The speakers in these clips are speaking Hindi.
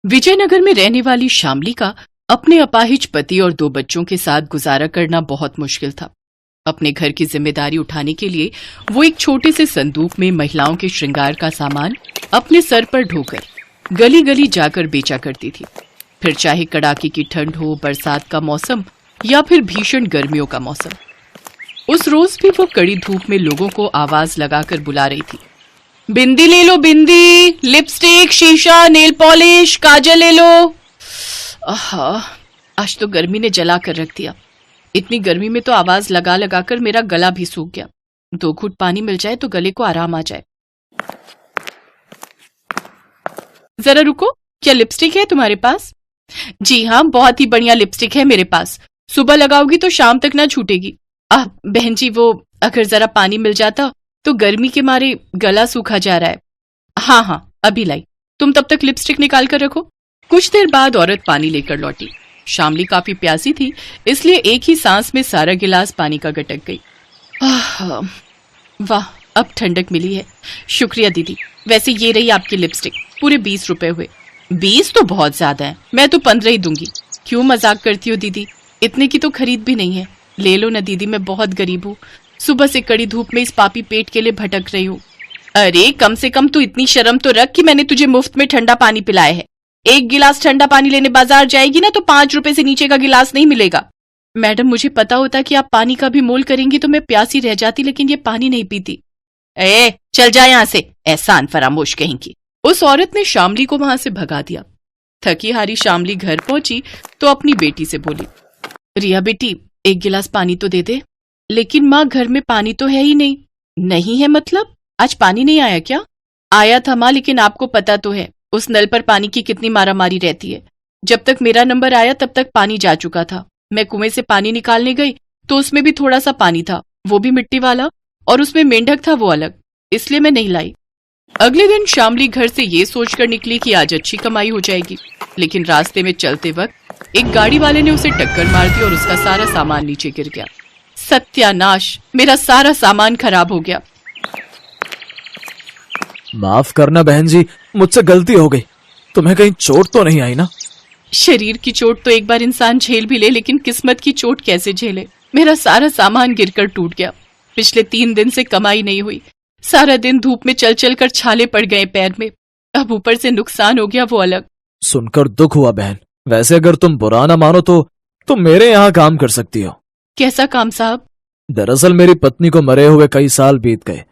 विजयनगर में रहने वाली शामली का अपने अपाहिज पति और 2 बच्चों के साथ गुजारा करना बहुत मुश्किल था। अपने घर की जिम्मेदारी उठाने के लिए वो एक छोटे से संदूक में महिलाओं के श्रृंगार का सामान अपने सर पर ढोकर गली गली जाकर बेचा करती थी। फिर चाहे कड़ाके की ठंड हो, बरसात का मौसम या फिर भीषण गर्मियों का मौसम, उस रोज भी वो कड़ी धूप में लोगों को आवाज लगाकर बुला रही थी। बिंदी ले लो, बिंदी, लिपस्टिक, शीशा, नेल पॉलिश, काजल ले लो। आहा, आज तो गर्मी ने जला कर रख दिया। इतनी गर्मी में तो आवाज लगा लगा कर मेरा गला भी सूख गया। 2 घूंट पानी मिल जाए तो गले को आराम आ जाए। जरा रुको, क्या लिपस्टिक है तुम्हारे पास? जी हाँ, बहुत ही बढ़िया लिपस्टिक है मेरे पास। सुबह लगाओगी तो शाम तक ना छूटेगी। बहन जी, वो अगर जरा पानी मिल जाता तो गर्मी के मारे गला सूखा जा रहा है। हाँ हाँ, अभी लाई। तुम तब तक लिपस्टिक निकाल कर रखो। कुछ देर बाद औरत पानी लेकर लौटी। शामली काफी प्यासी थी, इसलिए एक ही सांस में सारा गिलास पानी का गटक गई। वाह, अब ठंडक मिली है। शुक्रिया दीदी। वैसे ये रही आपकी लिपस्टिक, पूरे 20 रुपए हुए। 20 तो बहुत ज्यादा है, मैं तो 15 ही दूंगी। क्यों मजाक करती हो दीदी, इतने की तो खरीद भी नहीं है। ले लो ना दीदी, मैं बहुत गरीब हूँ। सुबह से कड़ी धूप में इस पापी पेट के लिए भटक रही हूँ। अरे कम से कम तू इतनी शर्म तो रख कि मैंने तुझे मुफ्त में ठंडा पानी पिलाया है। 1 गिलास ठंडा पानी लेने बाजार जाएगी ना तो 5 रुपए से नीचे का गिलास नहीं मिलेगा। मैडम, मुझे पता होता कि आप पानी का भी मोल करेंगी तो मैं प्यासी रह जाती, लेकिन ये पानी नहीं पीती। चल जा यहाँ से, एहसान फरामोश कहेंगी। उस औरत ने शामली को वहां से भगा दिया। थकी हारी शामली घर पहुंची तो अपनी बेटी से बोली, रिया बेटी, 1 गिलास पानी तो दे दे। लेकिन माँ, घर में पानी तो है ही नहीं। नहीं है मतलब? आज पानी नहीं आया क्या? आया था माँ, लेकिन आपको पता तो है उस नल पर पानी की कितनी मारामारी रहती है। जब तक मेरा नंबर आया तब तक पानी जा चुका था। मैं कुएं से पानी निकालने गई तो उसमें भी थोड़ा सा पानी था, वो भी मिट्टी वाला, और उसमें मेंढक था वो अलग, इसलिए मैं नहीं लाई। अगले दिन शामली घर से ये सोचकर निकली कि आज अच्छी कमाई हो जाएगी, लेकिन रास्ते में चलते वक्त एक गाड़ी वाले ने उसे टक्कर मार दी और उसका सारा सामान नीचे गिर गया। सत्यानाश, मेरा सारा सामान खराब हो गया। माफ करना बहन जी, मुझसे गलती हो गई। तुम्हें कहीं चोट तो नहीं आई ना? शरीर की चोट तो एक बार इंसान झेल भी ले, लेकिन किस्मत की चोट कैसे झेले? मेरा सारा सामान गिरकर टूट गया। पिछले 3 दिन से कमाई नहीं हुई। सारा दिन धूप में चल चल कर छाले पड़ गए पैर में। अब ऊपर से नुकसान हो गया वो अलग। सुनकर दुख हुआ बहन। वैसे अगर तुम बुरा ना मानो तो तुम मेरे यहाँ काम कर सकती हो। कैसा काम साहब? दरअसल मेरी पत्नी को मरे हुए कई साल बीत गए।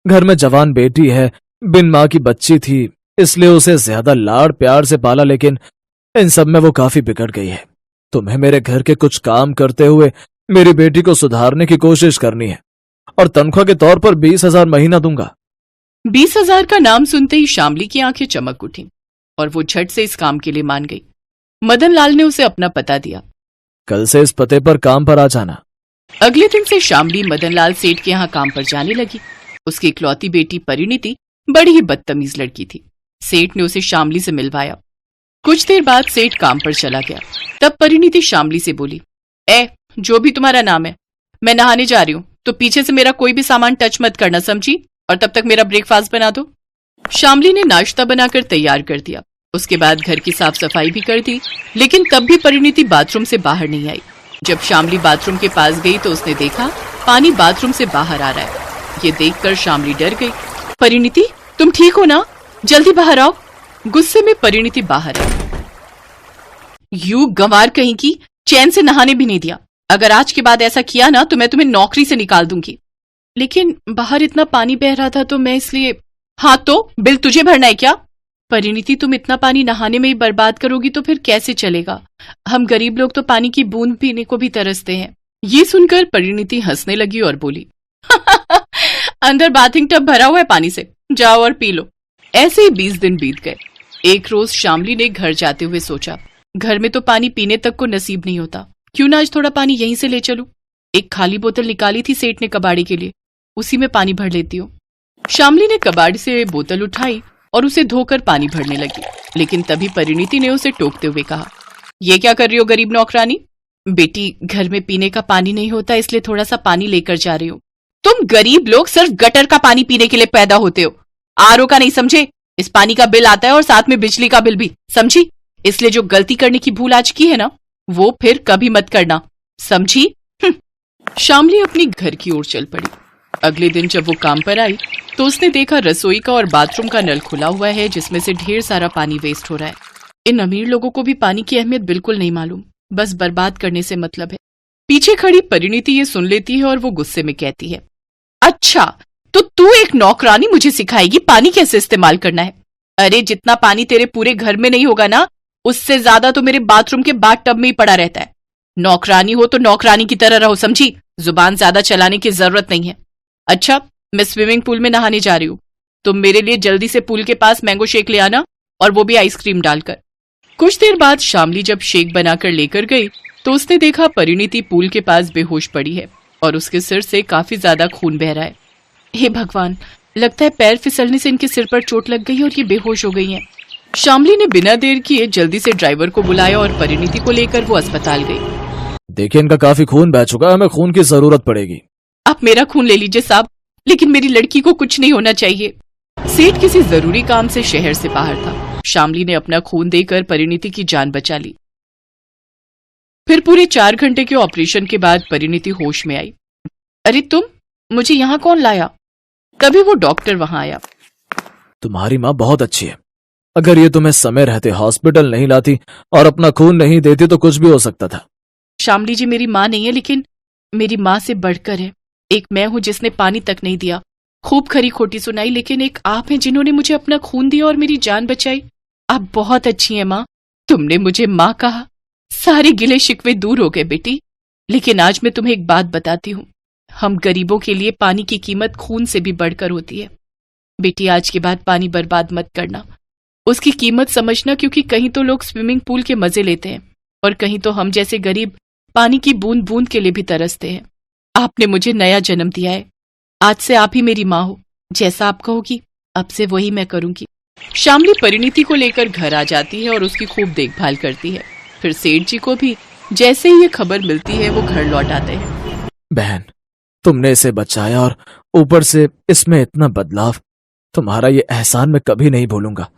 घर में जवान बेटी है, बिन माँ की बच्ची थी, इसलिए उसे ज्यादा लाड़ प्यार से पाला, लेकिन इन सब में वो काफी बिगड़ गई है। तुम्हें मेरे घर के कुछ काम करते हुए मेरी बेटी को सुधारने की कोशिश करनी है और तनख्वाह के तौर पर 20,000 महीना दूंगा। 20,000 का नाम सुनते ही शामली की आंखें चमक उठी और वो झट से इस काम के लिए मान गई। मदन लाल ने उसे अपना पता दिया। कल से इस पते पर काम पर आ जाना। अगले दिन से शामली मदन लाल सेठ के यहाँ काम पर जाने लगी। उसकी इकलौती बेटी परिणीति बड़ी ही बदतमीज लड़की थी। सेठ ने उसे शामली से मिलवाया। कुछ देर बाद सेठ काम पर चला गया। तब परिणीति शामली से बोली, जो भी तुम्हारा नाम है, मैं नहाने जा रही हूँ, तो पीछे से मेरा कोई भी सामान टच मत करना, समझी? और तब तक मेरा ब्रेकफास्ट बना दो। शामली ने नाश्ता बनाकर तैयार कर दिया। उसके बाद घर की साफ सफाई भी कर दी, लेकिन तब भी परिणीति बाथरूम से बाहर नहीं आई। जब शामली बाथरूम के पास गई तो उसने देखा पानी बाथरूम से बाहर आ रहा है। ये देखकर शामली डर गई। परिणीति, तुम ठीक हो ना? जल्दी बाहर आओ। गुस्से में परिणीति बाहर आई। यू गंवार कहीं की, चैन से नहाने भी नहीं दिया। अगर आज के बाद ऐसा किया ना तो मैं तुम्हें नौकरी से निकाल दूंगी। लेकिन बाहर इतना पानी बह रहा था तो मैं इसलिए। हाँ तो बिल तुझे भरना है क्या? परिणीति, तुम इतना पानी नहाने में ही बर्बाद करोगी तो फिर कैसे चलेगा? हम गरीब लोग तो पानी की बूंद पीने को भी तरसते हैं। ये सुनकर परिणीति हंसने लगी और बोली, अंदर बाथिंग टब भरा हुआ है पानी से, जाओ और पी लो। ऐसे ही 20 दिन बीत गए। एक रोज शामली ने घर जाते हुए सोचा, घर में तो पानी पीने तक को नसीब नहीं होता, क्यों ना आज थोड़ा पानी यहीं से ले चलूं। एक खाली बोतल निकाली थी सेठ ने कबाड़ी के लिए, उसी में पानी भर लेती हूँ। शामली ने कबाड़ी से बोतल उठाई और उसे धोकर पानी भरने लगी, लेकिन तभी परिणीति ने उसे टोकते हुए कहा, ये क्या कर रही हो गरीब नौकरानी? बेटी, घर में पीने का पानी नहीं होता, इसलिए थोड़ा सा पानी लेकर जा रही हूँ। तुम गरीब लोग सिर्फ गटर का पानी पीने के लिए पैदा होते हो, आरओ का नहीं समझे? इस पानी का बिल आता है और साथ में बिजली का बिल भी, समझी? इसलिए जो गलती करने की भूल आज की है ना, वो फिर कभी मत करना, समझी? शामली अपनी घर की ओर चल पड़ी। अगले दिन जब वो काम पर आई तो उसने देखा रसोई का और बाथरूम का नल खुला हुआ है, जिसमें से ढेर सारा पानी वेस्ट हो रहा है। इन अमीर लोगों को भी पानी की अहमियत बिल्कुल नहीं मालूम, बस बर्बाद करने से मतलब है। पीछे खड़ी परिणीति ये सुन लेती है और वो गुस्से में कहती है, अच्छा तो तू एक नौकरानी मुझे सिखाएगी पानी कैसे इस्तेमाल करना है? अरे जितना पानी तेरे पूरे घर में नहीं होगा ना, उससे ज्यादा तो मेरे बाथरूम के बाथ टब में ही पड़ा रहता है। नौकरानी हो तो नौकरानी की तरह रहो, समझी? जुबान ज्यादा चलाने की जरूरत नहीं है। अच्छा, मैं स्विमिंग पूल में नहाने जा रही हूँ, तुम मेरे लिए जल्दी से पूल के पास मैंगो शेक ले आना, और वो भी आइसक्रीम डालकर। कुछ देर बाद शामली जब शेक बनाकर लेकर गई तो उसने देखा परिणीति पूल के पास बेहोश पड़ी है और उसके सिर से काफी ज्यादा खून बह रहा है। हे भगवान, लगता है पैर फिसलने से इनके सिर पर चोट लग गई और ये बेहोश हो गई हैं। शामली ने बिना देर किए जल्दी से ड्राइवर को बुलाया और परिणीति को लेकर वो अस्पताल गई। देखिए, इनका काफी खून बह चुका है, हमें खून की जरूरत पड़ेगी। आप मेरा खून ले लीजिए साहब, लेकिन मेरी लड़की को कुछ नहीं होना चाहिए। सेठ किसी जरूरी काम से शहर से बाहर था। शामली ने अपना खून देकर परिणीति की जान बचा ली। फिर पूरे 4 घंटे के ऑपरेशन के बाद परिणीति होश में आई। अरे तुम, मुझे यहाँ कौन लाया? तभी वो डॉक्टर वहां आया। तुम्हारी माँ बहुत अच्छी है, अगर ये तुम्हें समय रहते हॉस्पिटल नहीं लाती और अपना खून नहीं देती तो कुछ भी हो सकता था। शामली जी मेरी माँ नहीं है, लेकिन मेरी माँ से बढ़कर है। एक मैं हूं जिसने पानी तक नहीं दिया, खूब खरी खोटी सुनाई, लेकिन एक आप हैं जिन्होंने मुझे अपना खून दिया और मेरी जान बचाई। आप बहुत अच्छी हैं माँ, तुमने मुझे माँ कहा, सारे गिले शिकवे दूर हो गए बेटी। लेकिन आज मैं तुम्हें एक बात बताती हूँ, हम गरीबों के लिए पानी की कीमत खून से भी बढ़कर होती है। बेटी, आज के बाद पानी बर्बाद मत करना, उसकी कीमत समझना, क्योंकि कहीं तो लोग स्विमिंग पूल के मजे लेते हैं और कहीं तो हम जैसे गरीब पानी की बूंद बूंद के लिए भी तरसते हैं। आपने मुझे नया जन्म दिया है, आज से आप ही मेरी माँ हो, जैसा आप कहोगी अब से वही मैं करूंगी। शामली परिणीति को लेकर घर आ जाती है और उसकी खूब देखभाल करती है। फिर सेठ जी को भी जैसे ही ये खबर मिलती है वो घर लौट आते हैं। बहन, तुमने इसे बचाया और ऊपर से इसमें इतना बदलाव, तुम्हारा ये एहसान मैं कभी नहीं भूलूंगा।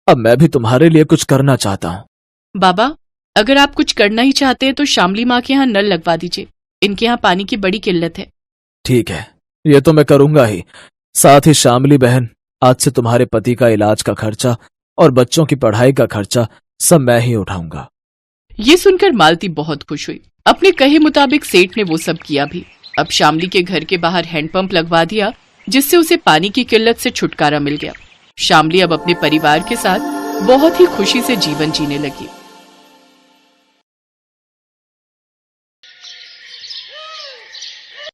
अब मैं भी तुम्हारे लिए कुछ करना चाहता हूँ। बाबा, अगर आप कुछ करना ही चाहते हैं तो शामली माँ के यहाँ नल लगवा दीजिए, इनके यहाँ पानी की बड़ी किल्लत है। ठीक है, ये तो मैं करूंगा ही। साथ ही शामली बहन, आज से तुम्हारे पति का इलाज का खर्चा और बच्चों की पढ़ाई का खर्चा सब मैं ही उठाऊंगा। ये सुनकर मालती बहुत खुश हुई। अपने कहे मुताबिक सेठ ने वो सब किया भी। अब शामली के घर के बाहर हैंडपंप लगवा दिया, जिससे उसे पानी की किल्लत से छुटकारा मिल गया। शामली अब अपने परिवार के साथ बहुत ही खुशी से जीवन जीने लगी।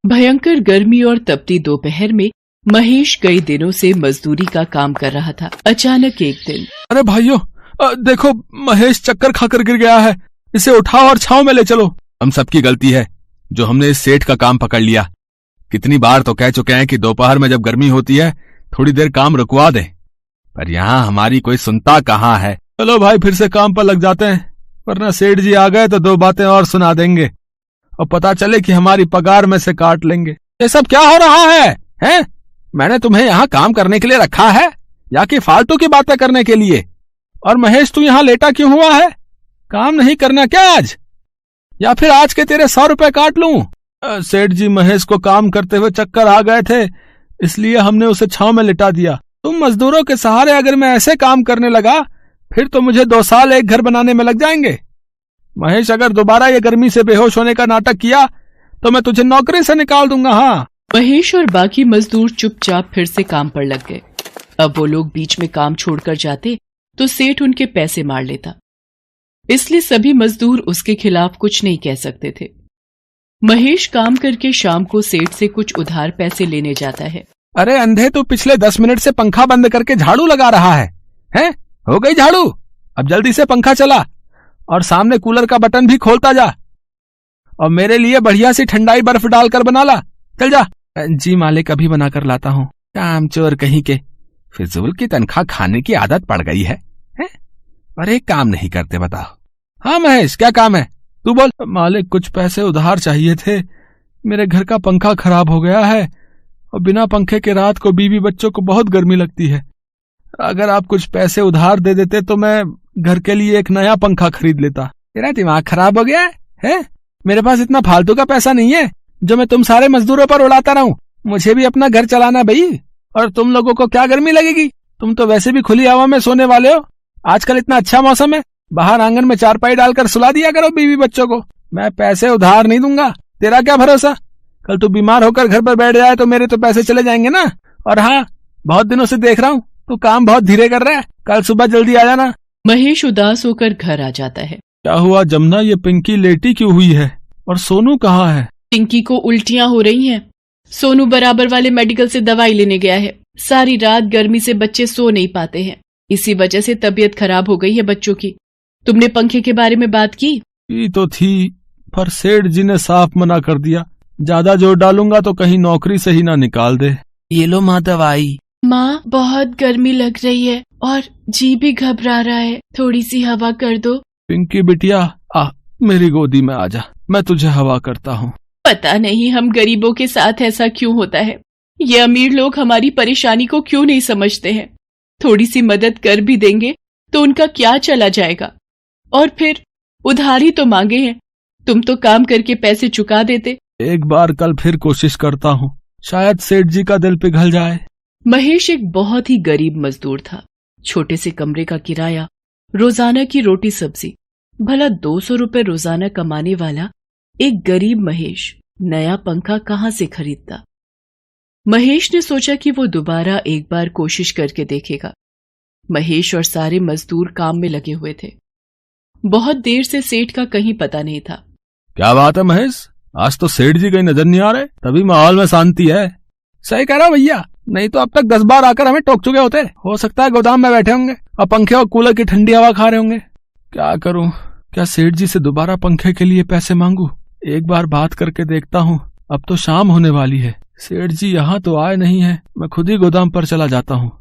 भयंकर गर्मी और तपती दोपहर में महेश कई दिनों से मजदूरी का काम कर रहा था। अचानक एक दिन, अरे भाइयों, देखो महेश चक्कर खाकर गिर गया है, इसे उठाओ और छांव में ले चलो। हम सबकी गलती है जो हमने इस सेठ का काम पकड़ लिया। कितनी बार तो कह चुके हैं कि दोपहर में जब गर्मी होती है थोड़ी देर काम रुकवा दें, पर यहाँ हमारी कोई सुनता कहाँ है। चलो भाई, फिर से काम पर लग जाते हैं, वरना सेठ जी आ गए तो 2 बातें और सुना देंगे और पता चले कि हमारी पगार में से काट लेंगे। ये सब क्या हो रहा है, हैं? मैंने तुम्हें यहाँ काम करने के लिए रखा है या कि फालतू की बातें करने के लिए? और महेश, तू यहाँ लेटा क्यों हुआ है? काम नहीं करना क्या आज? या फिर आज के तेरे 100 रुपए काट लूं? सेठ जी महेश को काम करते हुए चक्कर आ गए थे, इसलिए हमने उसे छांव में लिटा दिया। तुम मजदूरों के सहारे अगर मैं ऐसे काम करने लगा फिर तो मुझे 2 साल एक घर बनाने में लग जाएंगे। महेश, अगर दोबारा ये गर्मी से बेहोश होने का नाटक किया तो मैं तुझे नौकरी से निकाल दूंगा। हाँ। महेश और बाकी मजदूर चुपचाप फिर से काम पर लग गए। अब वो लोग बीच में काम छोड़कर जाते तो सेठ उनके पैसे मार लेता, इसलिए सभी मजदूर उसके खिलाफ कुछ नहीं कह सकते थे। महेश काम करके शाम को सेठ से कुछ उधार पैसे लेने जाता है। अरे अंधे, तू पिछले 10 मिनट से पंखा बंद करके झाड़ू लगा रहा है, हैं? हो गई झाड़ू? अब जल्दी से पंखा चला और सामने कूलर का बटन भी खोलता जा, और मेरे लिए बढ़िया सी ठंडाई बर्फ डालकर बना ला। चल जा। जी मालिक, अभी बनाकर लाता हूँ। कामचोर कहीं के, फिजूल की तनख्वाह खाने की आदत पड़ गई है, हैं? और एक काम नहीं करते, बताओ। हाँ महेश, क्या काम है? तू बोल। मालिक, कुछ पैसे उधार चाहिए थे, मेरे घर का पंखा खराब हो गया है और बिना पंखे के रात को बीवी बच्चों को बहुत गर्मी लगती है। अगर आप कुछ पैसे उधार दे देते तो मैं घर के लिए एक नया पंखा खरीद लेता। तेरा दिमाग खराब हो गया है? मेरे पास इतना फालतू का पैसा नहीं है जो मैं तुम सारे मजदूरों पर उड़ाता रहूं। मुझे भी अपना घर चलाना भाई। और तुम लोगों को क्या गर्मी लगेगी? तुम तो वैसे भी खुली हवा में सोने वाले हो। आजकल इतना अच्छा मौसम है, बाहर आंगन में चारपाई डालकर सुला दिया करो बीवी बच्चों को। मैं पैसे उधार नहीं दूंगा। तेरा क्या भरोसा, कल तू बीमार होकर घर पर बैठ जाए तो मेरे तो पैसे चले जाएंगे ना। और हाँ, बहुत दिनों से देख रहा हूँ तू काम बहुत धीरे कर रहा है। कल सुबह जल्दी आ जाना। महेश उदास होकर घर आ जाता है। क्या हुआ जमुना, ये पिंकी लेटी क्यों हुई है? और सोनू कहाँ है? पिंकी को उल्टियां हो रही हैं। सोनू बराबर वाले मेडिकल से दवाई लेने गया है। सारी रात गर्मी से बच्चे सो नहीं पाते हैं, इसी वजह से तबीयत खराब हो गई है बच्चों की। तुमने पंखे के बारे में बात की? ये तो थी, पर सेठ जी ने साफ मना कर दिया। ज्यादा जोर डालूंगा तो कहीं नौकरी से ही ना निकाल दे। ये लो माँ दवाई। माँ, बहुत गर्मी लग रही है और जी भी घबरा रहा है, थोड़ी सी हवा कर दो। पिंकी बिटिया, आ मेरी गोदी में आजा, मैं तुझे हवा करता हूँ। पता नहीं हम गरीबों के साथ ऐसा क्यों होता है। ये अमीर लोग हमारी परेशानी को क्यों नहीं समझते हैं। थोड़ी सी मदद कर भी देंगे तो उनका क्या चला जाएगा। और फिर उधारी तो मांगे हैं, तुम तो काम करके पैसे चुका देते। एक बार कल फिर कोशिश करता हूँ, शायद सेठ जी का दिल पिघल जाए। महेश एक बहुत ही गरीब मजदूर था। छोटे से कमरे का किराया, रोजाना की रोटी सब्जी। भला 200 रुपए रोजाना कमाने वाला एक गरीब महेश नया पंखा कहाँ से खरीदता। महेश ने सोचा कि वो दोबारा एक बार कोशिश करके देखेगा। महेश और सारे मजदूर काम में लगे हुए थे। बहुत देर से सेठ का कहीं पता नहीं था। क्या बात है महेश, आज तो सेठ जी कहीं नजर नहीं आ रहे, तभी माहौल में शांति है। सही कह रहा भैया, नहीं तो अब तक 10 बार आकर हमें टोक चुके होते। हो सकता है गोदाम में बैठे होंगे और पंखे और कूलर की ठंडी हवा खा रहे होंगे। क्या करूं, क्या सेठ जी से दोबारा पंखे के लिए पैसे मांगू? एक बार बात करके देखता हूँ। अब तो शाम होने वाली है, सेठ जी यहाँ तो आए नहीं है। मैं खुद ही गोदाम पर चला जाता हूँ।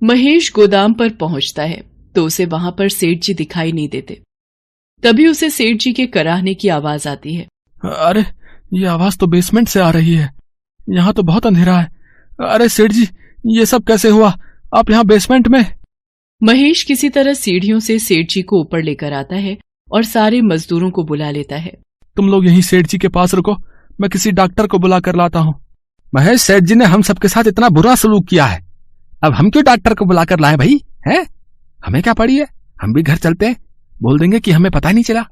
महेश गोदाम पर पहुंचता है तो उसे वहां पर सेठ जी दिखाई नहीं देते। तभी उसे सेठ जी के कराहने की आवाज आती है। अरे, ये आवाज तो बेसमेंट से आ रही है। यहाँ तो बहुत अंधेरा है। अरे सेठ जी, ये सब कैसे हुआ? आप यहाँ बेसमेंट में? महेश किसी तरह सीढ़ियों से सेठ जी को ऊपर लेकर आता है और सारे मजदूरों को बुला लेता है। तुम लोग यहीं सेठ जी के पास रुको, मैं किसी डॉक्टर को बुला कर लाता हूँ। महेश, सेठ जी ने हम सबके साथ इतना बुरा सलूक किया है, अब हम क्यों डॉक्टर को बुला कर लाए भाई? हैं? हमें क्या पड़ी है, हम भी घर चलते हैं, बोल देंगे कि हमें पता नहीं चला।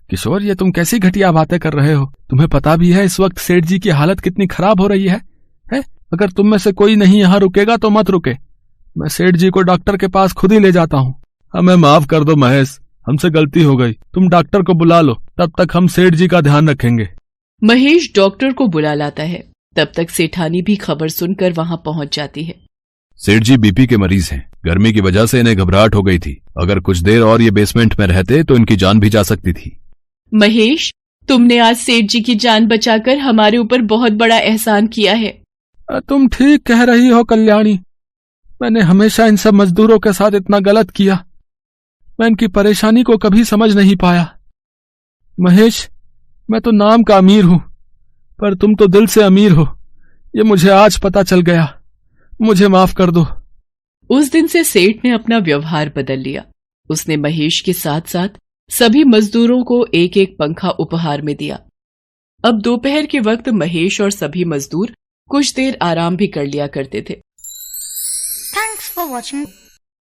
किशोर, ये तुम कैसी घटिया बातें कर रहे हो? तुम्हें पता भी है इस वक्त सेठ जी की हालत कितनी खराब हो रही है? अगर तुम में से कोई नहीं यहाँ रुकेगा तो मत रुके, मैं सेठ जी को डॉक्टर के पास खुद ही ले जाता हूँ। हमें माफ कर दो महेश, हमसे गलती हो गई। तुम डॉक्टर को बुला लो, तब तक हम सेठ जी का ध्यान रखेंगे। महेश डॉक्टर को बुला लाता है। तब तक सेठानी भी खबर सुनकर वहां पहुंच जाती है। सेठ जी बीपी के मरीज हैं, गर्मी की वजह से इन्हें घबराहट हो गई थी। अगर कुछ देर और ये बेसमेंट में रहते तो इनकी जान भी जा सकती थी। महेश, तुमने आज सेठ जी की जान बचाकर हमारे ऊपर बहुत बड़ा एहसान किया है। तुम ठीक कह रही हो कल्याणी, मैंने हमेशा इन सब मजदूरों के साथ इतना गलत किया। मैं इनकी परेशानी को कभी समझ नहीं पाया। महेश, मैं तो नाम का अमीर हूं, पर तुम तो दिल से अमीर हो, ये मुझे आज पता चल गया। मुझे माफ कर दो। उस दिन से सेठ ने अपना व्यवहार बदल लिया। उसने महेश के साथ साथ सभी मजदूरों को एक एक पंखा उपहार में दिया। अब दोपहर के वक्त महेश और सभी मजदूर कुछ देर आराम भी कर लिया करते थे। Thanks for watching.